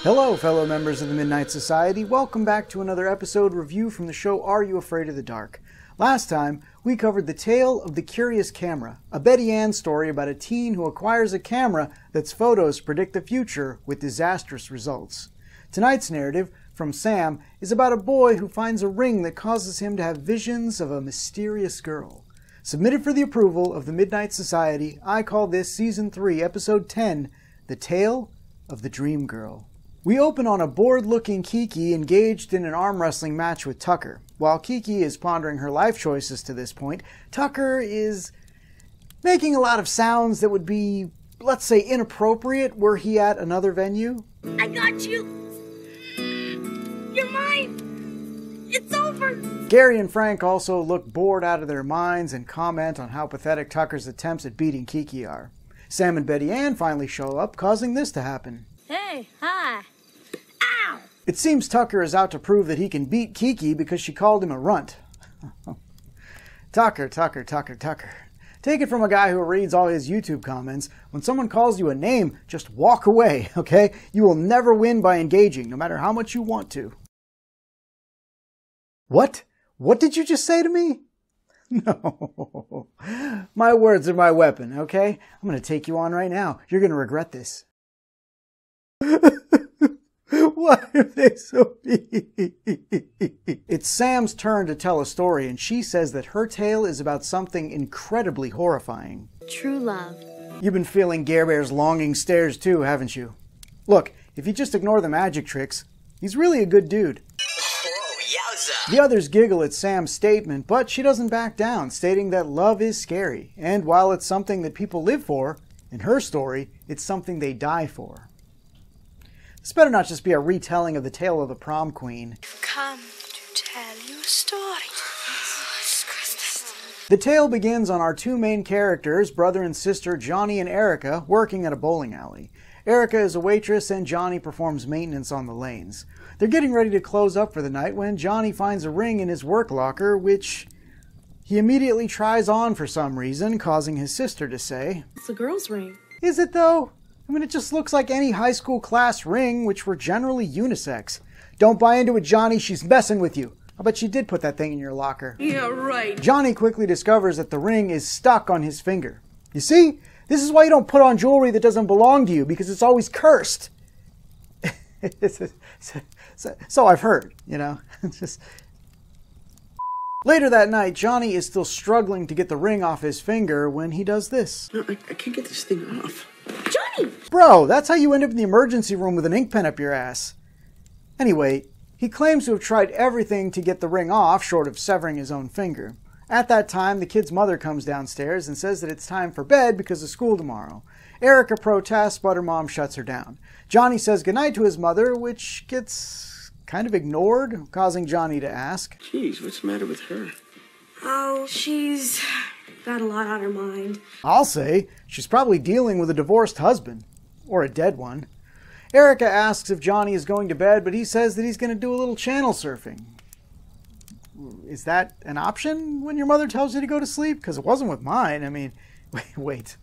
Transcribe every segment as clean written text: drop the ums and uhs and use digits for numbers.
Hello, fellow members of the Midnight Society. Welcome back to another episode review from the show Are You Afraid of the Dark? Last time, we covered The Tale of the Curious Camera, a Betty Ann story about a teen who acquires a camera that's photos predict the future with disastrous results. Tonight's narrative, from Sam, is about a boy who finds a ring that causes him to have visions of a mysterious girl. Submitted for the approval of the Midnight Society, I call this Season 3, Episode 10, The Tale of the Dream Girl. We open on a bored-looking Kiki engaged in an arm wrestling match with Tucker. While Kiki is pondering her life choices to this point, Tucker is making a lot of sounds that would be, let's say, inappropriate were he at another venue. I got you! You're mine! It's over! Gary and Frank also look bored out of their minds and comment on how pathetic Tucker's attempts at beating Kiki are. Sam and Betty Ann finally show up, causing this to happen. Hey, hi! Ow! It seems Tucker is out to prove that he can beat Kiki because she called him a runt. Tucker. Take it from a guy who reads all his YouTube comments. When someone calls you a name, just walk away, okay? You will never win by engaging, no matter how much you want to. What? What did you just say to me? No. My words are my weapon, okay? I'm going to take you on right now. You're going to regret this. Why are they so mean? It's Sam's turn to tell a story, and she says that her tale is about something incredibly horrifying. True love. You've been feeling Gare Bear's longing stares too, haven't you? Look, if you just ignore the magic tricks, he's really a good dude. Whoa, yowza! The others giggle at Sam's statement, but she doesn't back down, stating that love is scary, and while it's something that people live for, in her story, it's something they die for. This better not just be a retelling of the tale of the prom queen. I've come to tell you a story. The tale begins on our two main characters, brother and sister Johnny and Erica, working at a bowling alley. Erica is a waitress and Johnny performs maintenance on the lanes. They're getting ready to close up for the night when Johnny finds a ring in his work locker, which he immediately tries on for some reason, causing his sister to say, "It's a girl's ring." Is it though? I mean, it just looks like any high school class ring, which were generally unisex. Don't buy into it, Johnny. She's messing with you. I bet she did put that thing in your locker. Yeah, right. Johnny quickly discovers that the ring is stuck on his finger. You see? This is why you don't put on jewelry that doesn't belong to you, because it's always cursed. So I've heard, you know. Later that night, Johnny is still struggling to get the ring off his finger when he does this. No, I can't get this thing off. Johnny! Bro, that's how you end up in the emergency room with an ink pen up your ass. Anyway, he claims to have tried everything to get the ring off, short of severing his own finger. At that time, the kid's mother comes downstairs and says that it's time for bed because of school tomorrow. Erica protests, but her mom shuts her down. Johnny says goodnight to his mother, which gets kind of ignored, causing Johnny to ask, Jeez, what's the matter with her? Oh, she's got a lot on her mind. I'll say, she's probably dealing with a divorced husband. Or a dead one. Erica asks if Johnny is going to bed, but he says that he's going to do a little channel surfing. Is that an option when your mother tells you to go to sleep? Because it wasn't with mine. I mean, wait.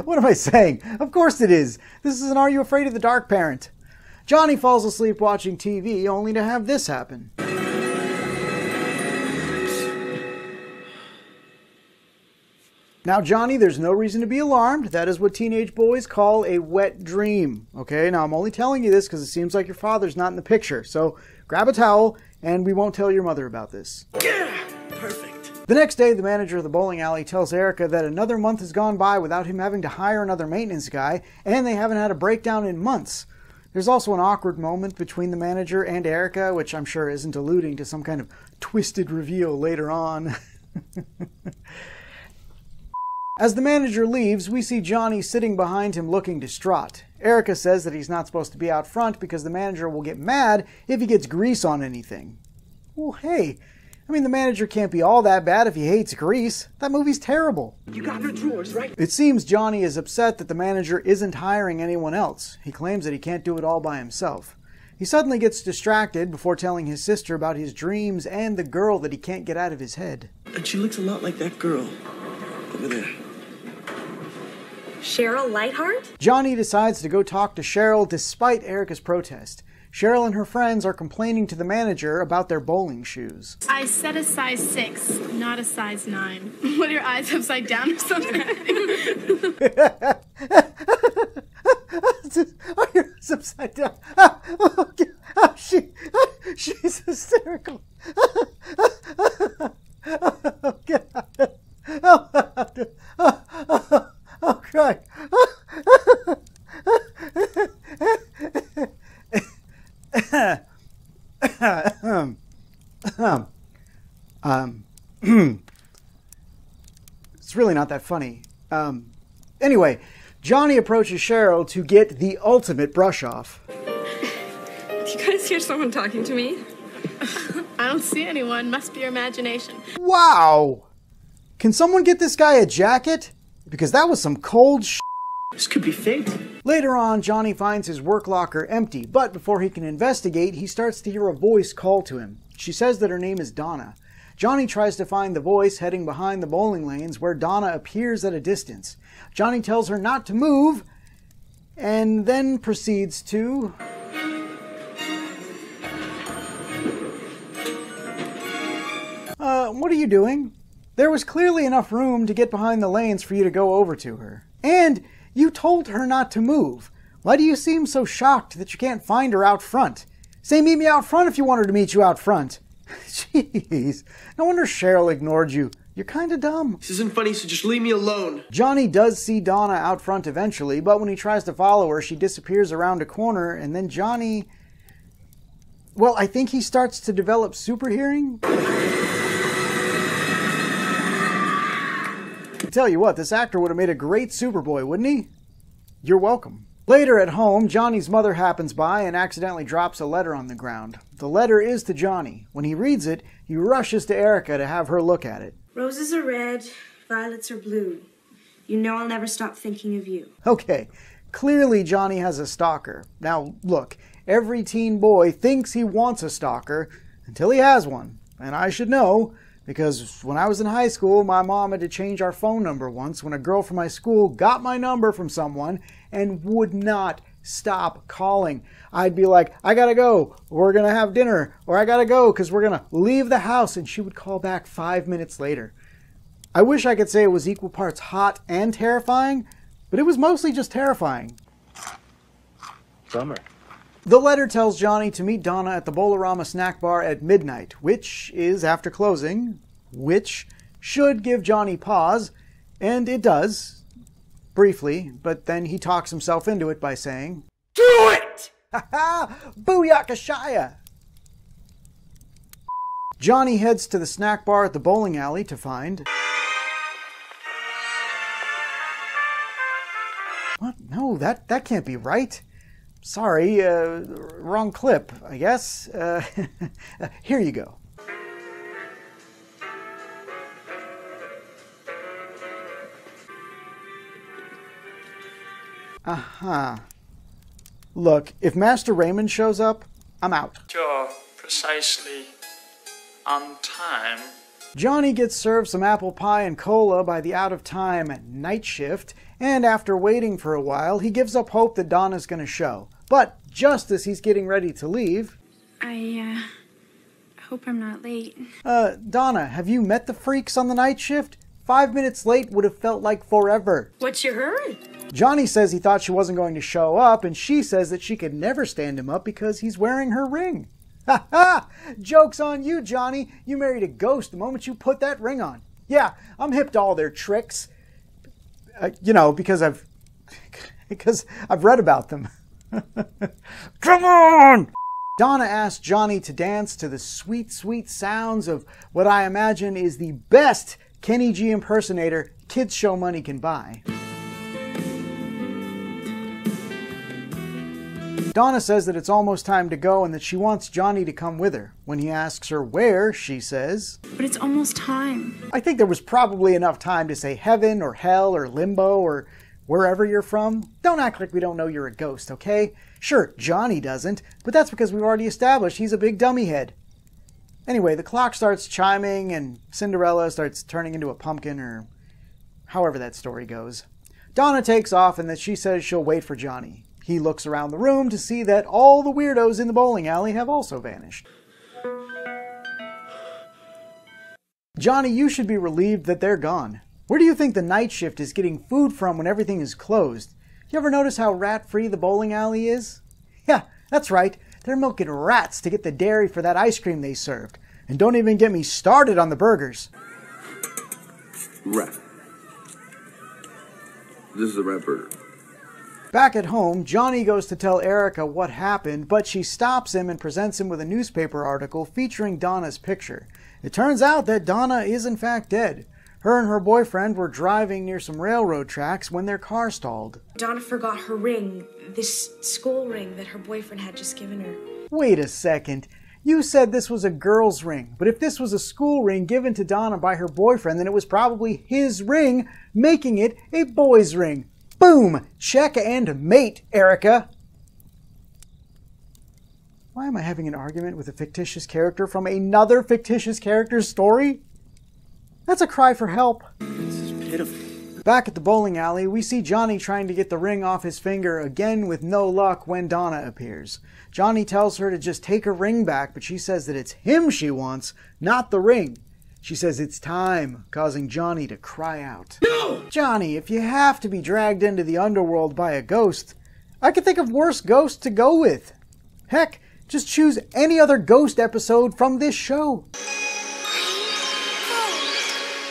What am I saying? Of course it is. This is an Are You Afraid of the Dark parent. Johnny falls asleep watching TV, only to have this happen. Now, Johnny, there's no reason to be alarmed. That is what teenage boys call a wet dream. Okay, now I'm only telling you this because it seems like your father's not in the picture. So grab a towel, and we won't tell your mother about this. Yeah, perfect. The next day, the manager of the bowling alley tells Erica that another month has gone by without him having to hire another maintenance guy, and they haven't had a breakdown in months. There's also an awkward moment between the manager and Erica, which I'm sure isn't alluding to some kind of twisted reveal later on. As the manager leaves, we see Johnny sitting behind him looking distraught. Erica says that he's not supposed to be out front because the manager will get mad if he gets grease on anything. Well, hey, I mean, the manager can't be all that bad if he hates grease. That movie's terrible. You got the drawers, right? It seems Johnny is upset that the manager isn't hiring anyone else. He claims that he can't do it all by himself. He suddenly gets distracted before telling his sister about his dreams and the girl that he can't get out of his head. And she looks a lot like that girl over there. Cheryl Lightheart? Johnny decides to go talk to Cheryl despite Erica's protest. Cheryl and her friends are complaining to the manager about their bowling shoes. I said a size 6, not a size 9. What, are your eyes upside down or something? Are your eyes upside down? She's hysterical. Oh, God. Oh, God. It's really not that funny. Anyway, Johnny approaches Cheryl to get the ultimate brush off. Do you guys hear someone talking to me? I don't see anyone. Must be your imagination. Wow! Can someone get this guy a jacket? Because that was some cold sh**. This could be fate. Later on, Johnny finds his work locker empty, but before he can investigate, he starts to hear a voice call to him. She says that her name is Donna. Johnny tries to find the voice heading behind the bowling lanes where Donna appears at a distance. Johnny tells her not to move, and then proceeds to... what are you doing? There was clearly enough room to get behind the lanes for you to go over to her. And you told her not to move. Why do you seem so shocked that you can't find her out front? Say meet me out front if you want her to meet you out front. Jeez, no wonder Cheryl ignored you. You're kinda dumb. This isn't funny, so just leave me alone. Johnny does see Donna out front eventually, but when he tries to follow her, she disappears around a corner, and then Johnny... Well, I think he starts to develop super hearing. I tell you what, this actor would have made a great Superboy, wouldn't he? You're welcome. Later at home, Johnny's mother happens by and accidentally drops a letter on the ground. The letter is to Johnny. When he reads it, he rushes to Erica to have her look at it. Roses are red, violets are blue. You know I'll never stop thinking of you. Okay, clearly Johnny has a stalker. Now, look, every teen boy thinks he wants a stalker until he has one. And I should know, because when I was in high school, my mom had to change our phone number once when a girl from my school got my number from someone and would not stop calling. I'd be like, I gotta go, we're gonna have dinner, or I gotta go because we're gonna leave the house, and she would call back 5 minutes later. I wish I could say it was equal parts hot and terrifying, but it was mostly just terrifying. Bummer. The letter tells Johnny to meet Donna at the Bolorama snack bar at midnight, which is after closing, which should give Johnny pause, and it does, briefly, but then he talks himself into it by saying, Do it! Ha ha! Booyakashaya! Johnny heads to the snack bar at the bowling alley to find... What? No, that can't be right. Sorry, wrong clip, I guess. Here you go. Aha. Look, if Master Raymond shows up, I'm out. You're precisely on time. Johnny gets served some apple pie and cola by the out-of-time night shift, and after waiting for a while, he gives up hope that Donna's gonna show. But just as he's getting ready to leave... I hope I'm not late. Donna, have you met the freaks on the night shift? 5 minutes late would have felt like forever. What's your hurry? Johnny says he thought she wasn't going to show up, and she says that she could never stand him up because he's wearing her ring. Ha ha! Joke's on you, Johnny. You married a ghost the moment you put that ring on. Yeah, I'm hip to all their tricks. You know, because I've read about them. Come on! Donna asks Johnny to dance to the sweet, sweet sounds of what I imagine is the best Kenny G impersonator kids show money can buy. Donna says that it's almost time to go and that she wants Johnny to come with her. When he asks her where, she says, But it's almost time. I think there was probably enough time to say heaven or hell or limbo or wherever you're from. Don't act like we don't know you're a ghost, okay? Sure, Johnny doesn't, but that's because we've already established he's a big dummy head. Anyway, the clock starts chiming and Cinderella starts turning into a pumpkin, or however that story goes. Donna takes off and that she says she'll wait for Johnny. He looks around the room to see that all the weirdos in the bowling alley have also vanished. Johnny, you should be relieved that they're gone. Where do you think the night shift is getting food from when everything is closed? You ever notice how rat-free the bowling alley is? Yeah, that's right. They're milking rats to get the dairy for that ice cream they served. And don't even get me started on the burgers. Rat. This is a rat burger. Back at home, Johnny goes to tell Erica what happened, but she stops him and presents him with a newspaper article featuring Donna's picture. It turns out that Donna is in fact dead. Her and her boyfriend were driving near some railroad tracks when their car stalled. Donna forgot her ring, this school ring that her boyfriend had just given her. Wait a second. You said this was a girl's ring, but if this was a school ring given to Donna by her boyfriend, then it was probably his ring, making it a boy's ring. Boom! Check and mate, Erica! Why am I having an argument with a fictitious character from another fictitious character's story? That's a cry for help. This is pitiful. Back at the bowling alley, we see Johnny trying to get the ring off his finger again with no luck when Donna appears. Johnny tells her to just take her ring back, but she says that it's him she wants, not the ring. She says it's time, causing Johnny to cry out. No! Johnny, if you have to be dragged into the underworld by a ghost, I could think of worse ghosts to go with. Heck, just choose any other ghost episode from this show.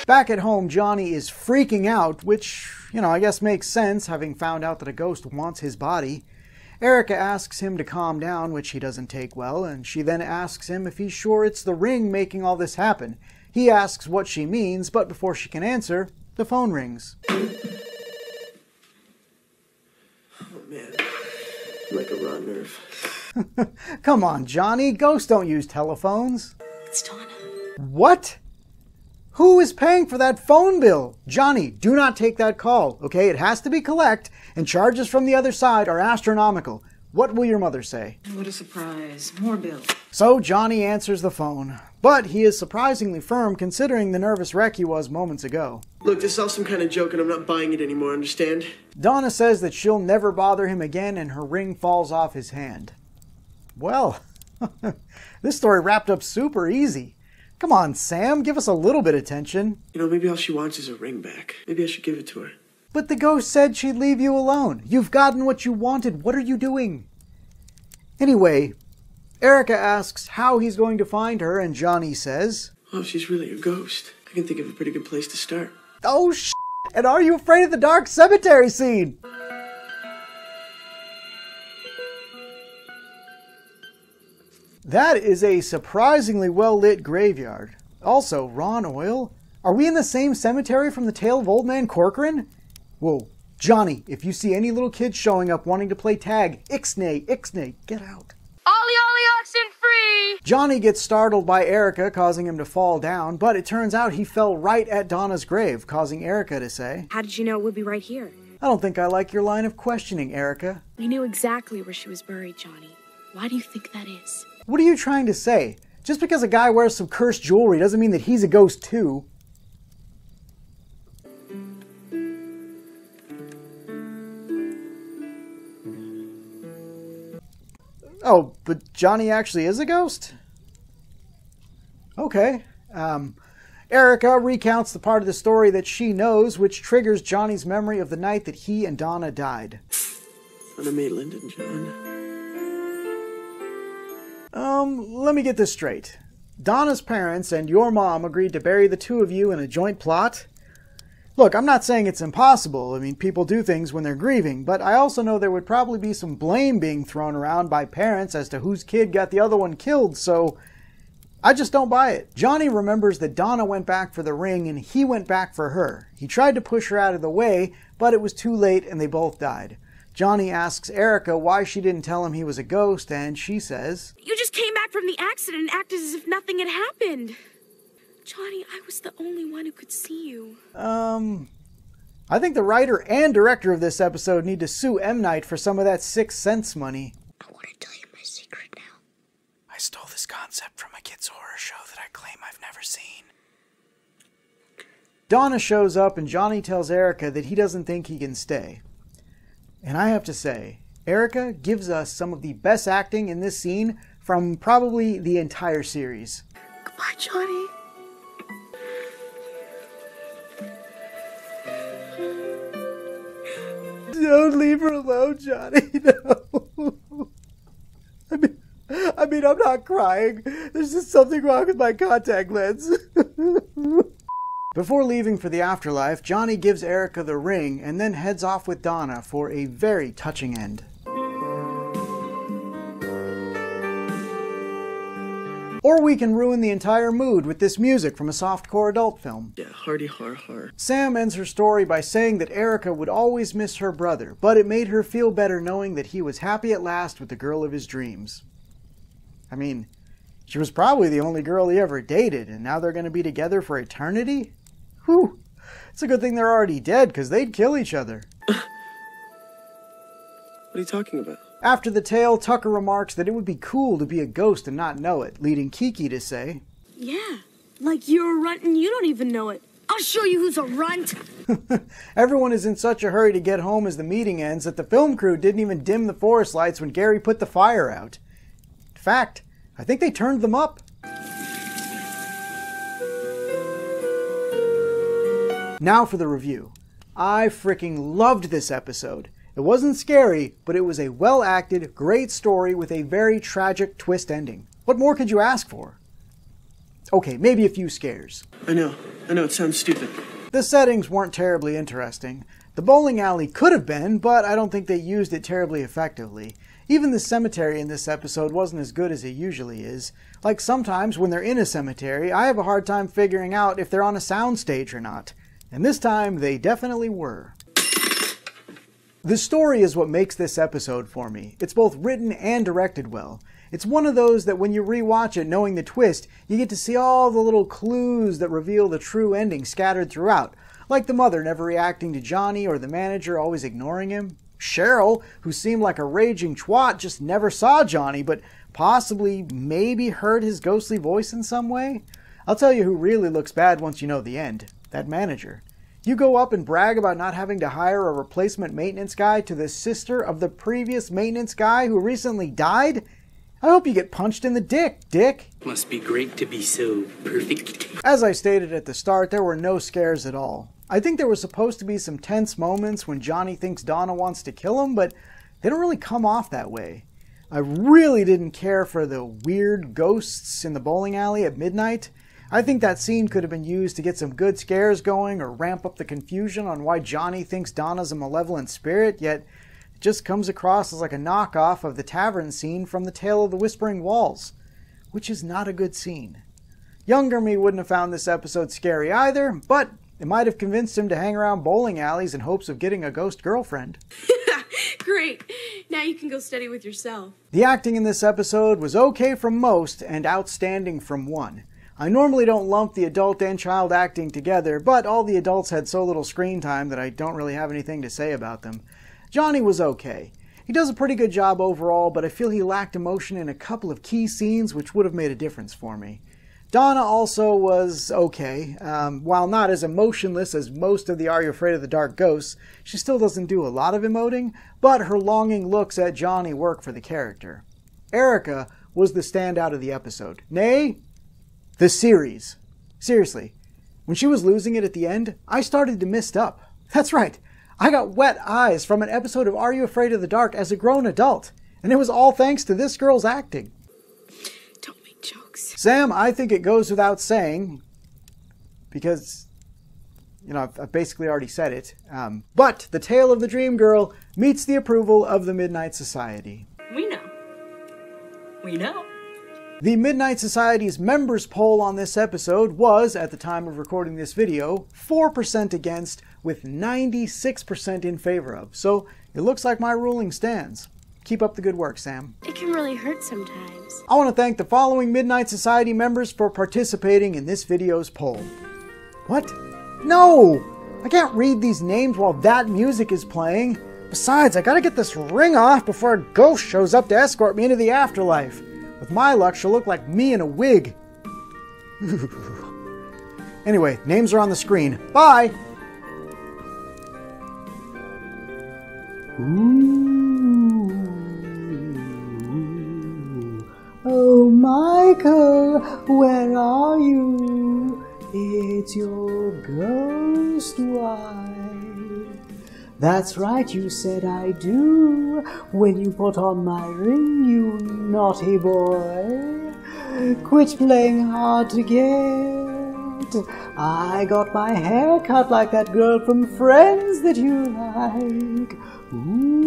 Back at home, Johnny is freaking out, which, I guess makes sense, having found out that a ghost wants his body. Erica asks him to calm down, which he doesn't take well, and she then asks him if he's sure it's the ring making all this happen. He asks what she means, but before she can answer, the phone rings. Oh man, like a raw nerve. Come on, Johnny, ghosts don't use telephones. It's Donna. What? Who is paying for that phone bill? Johnny, do not take that call, okay? It has to be collect, and charges from the other side are astronomical. What will your mother say? What a surprise. More bill. So Johnny answers the phone, but he is surprisingly firm considering the nervous wreck he was moments ago. Look, this is all some kind of joke and I'm not buying it anymore, understand? Donna says that she'll never bother him again and her ring falls off his hand. Well, this story wrapped up super easy. Come on, Sam, give us a little bit of attention. Maybe all she wants is a ring back. Maybe I should give it to her. But the ghost said she'd leave you alone. You've gotten what you wanted. What are you doing? Anyway, Erica asks how he's going to find her, and Johnny says, Oh, if she's really a ghost, I can think of a pretty good place to start. Oh, shit! And are you afraid of the dark cemetery scene? That is a surprisingly well-lit graveyard. Also, Ron Oil? Are we in the same cemetery from the Tale of Old Man Corcoran? Whoa, Johnny, if you see any little kids showing up wanting to play tag, ixnay, ixnay, get out. Ollie, ollie, oxen free! Johnny gets startled by Erica, causing him to fall down, but it turns out he fell right at Donna's grave, causing Erica to say, How did you know it would be right here? I don't think I like your line of questioning, Erica. We knew exactly where she was buried, Johnny. Why do you think that is? What are you trying to say? Just because a guy wears some cursed jewelry doesn't mean that he's a ghost too. Oh, but Johnny actually is a ghost? Okay. Erica recounts the part of the story that she knows, which triggers Johnny's memory of the night that he and Donna died. When I made Linda and John. Let me get this straight. Donna's parents and your mom agreed to bury the two of you in a joint plot? Look, I'm not saying it's impossible. I mean, people do things when they're grieving, but I also know there would probably be some blame being thrown around by parents as to whose kid got the other one killed, so I just don't buy it. Johnny remembers that Donna went back for the ring and he went back for her. He tried to push her out of the way, but it was too late and they both died. Johnny asks Erica why she didn't tell him he was a ghost, and she says, You just came back from the accident and acted as if nothing had happened. Johnny, I was the only one who could see you. I think the writer and director of this episode need to sue M. Night for some of that 6th Sense money. I want to tell you my secret now. I stole this concept from a kid's horror show that I claim I've never seen. Donna shows up and Johnny tells Erica that he doesn't think he can stay. And I have to say, Erica gives us some of the best acting in this scene from probably the entire series. Goodbye, Johnny. Don't leave her alone, Johnny. No. I mean, I'm not crying. There's just something wrong with my contact lens. Before leaving for the afterlife, Johnny gives Erica the ring and then heads off with Donna for a very touching end. Or we can ruin the entire mood with this music from a softcore adult film. Yeah, hardy har har. Sam ends her story by saying that Erica would always miss her brother, but it made her feel better knowing that he was happy at last with the girl of his dreams. I mean, she was probably the only girl he ever dated, and now they're going to be together for eternity? Whew. It's a good thing they're already dead, because they'd kill each other. What are you talking about? After the tale, Tucker remarks that it would be cool to be a ghost and not know it, leading Kiki to say, Yeah, like you're a runt and you don't even know it. I'll show you who's a runt. Everyone is in such a hurry to get home as the meeting ends that the film crew didn't even dim the forest lights when Gary put the fire out. In fact, I think they turned them up. Now for the review. I freaking loved this episode. It wasn't scary, but it was a well-acted, great story with a very tragic twist ending. What more could you ask for? Okay, maybe a few scares. I know, it sounds stupid. The settings weren't terribly interesting. The bowling alley could have been, but I don't think they used it terribly effectively. Even the cemetery in this episode wasn't as good as it usually is. Like sometimes when they're in a cemetery, I have a hard time figuring out if they're on a soundstage or not. And this time, they definitely were. The story is what makes this episode for me. It's both written and directed well. It's one of those that when you rewatch it knowing the twist, you get to see all the little clues that reveal the true ending scattered throughout. Like the mother never reacting to Johnny or the manager always ignoring him. Cheryl, who seemed like a raging twat, just never saw Johnny, but possibly maybe heard his ghostly voice in some way. I'll tell you who really looks bad once you know the end. That manager. You go up and brag about not having to hire a replacement maintenance guy to the sister of the previous maintenance guy who recently died? I hope you get punched in the dick. Must be great to be so perfect. As I stated at the start, there were no scares at all. I think there were supposed to be some tense moments when Johnny thinks Donna wants to kill him, but they don't really come off that way. I really didn't care for the weird ghosts in the bowling alley at midnight. I think that scene could have been used to get some good scares going or ramp up the confusion on why Johnny thinks Donna's a malevolent spirit, yet it just comes across as like a knockoff of the tavern scene from The Tale of the Whispering Walls, which is not a good scene. Younger me wouldn't have found this episode scary either, but it might have convinced him to hang around bowling alleys in hopes of getting a ghost girlfriend. Great. Now you can go study with yourself. The acting in this episode was okay from most and outstanding from one. I normally don't lump the adult and child acting together, but all the adults had so little screen time that I don't really have anything to say about them. Johnny was okay. He does a pretty good job overall, but I feel he lacked emotion in a couple of key scenes which would have made a difference for me. Donna also was okay. While not as emotionless as most of the Are You Afraid of the Dark ghosts, she still doesn't do a lot of emoting, but her longing looks at Johnny work for the character. Erica was the standout of the episode. Nay, the series. Seriously, when she was losing it at the end, I started to mist up. That's right, I got wet eyes from an episode of Are You Afraid of the Dark as a grown adult, and it was all thanks to this girl's acting. Don't make jokes. Sam, I think it goes without saying, because, you know, I've basically already said it, but The Tale of the Dream Girl meets the approval of the Midnight Society. We know. We know. The Midnight Society's members poll on this episode was, at the time of recording this video, 4% against, with 96% in favor of. So it looks like my ruling stands. Keep up the good work, Sam. It can really hurt sometimes. I want to thank the following Midnight Society members for participating in this video's poll. What? No! I can't read these names while that music is playing. Besides, I gotta get this ring off before a ghost shows up to escort me into the afterlife. With my luck, she'll look like me in a wig. Anyway, names are on the screen. Bye! Ooh. Oh, Michael, where are you? It's your ghost wife. That's right, you said I do when you put on my ring, you naughty boy. Quit playing hard to get. I got my hair cut like that girl from Friends that you like. Ooh.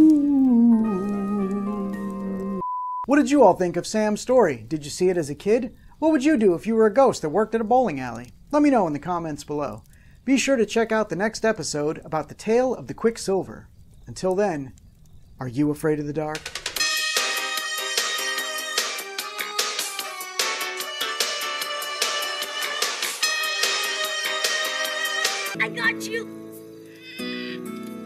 What did you all think of Sam's story? Did you see it as a kid? What would you do if you were a ghost that worked at a bowling alley? Let me know in the comments below. Be sure to check out the next episode about the tale of the Quicksilver. Until then, are you afraid of the dark? I got you.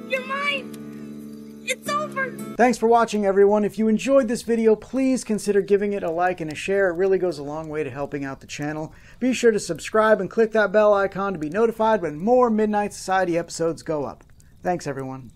You're mine. It's over. Thanks for watching, everyone. If you enjoyed this video, please consider giving it a like and a share. It really goes a long way to helping out the channel. Be sure to subscribe and click that bell icon to be notified when more Midnight Society episodes go up. Thanks, everyone.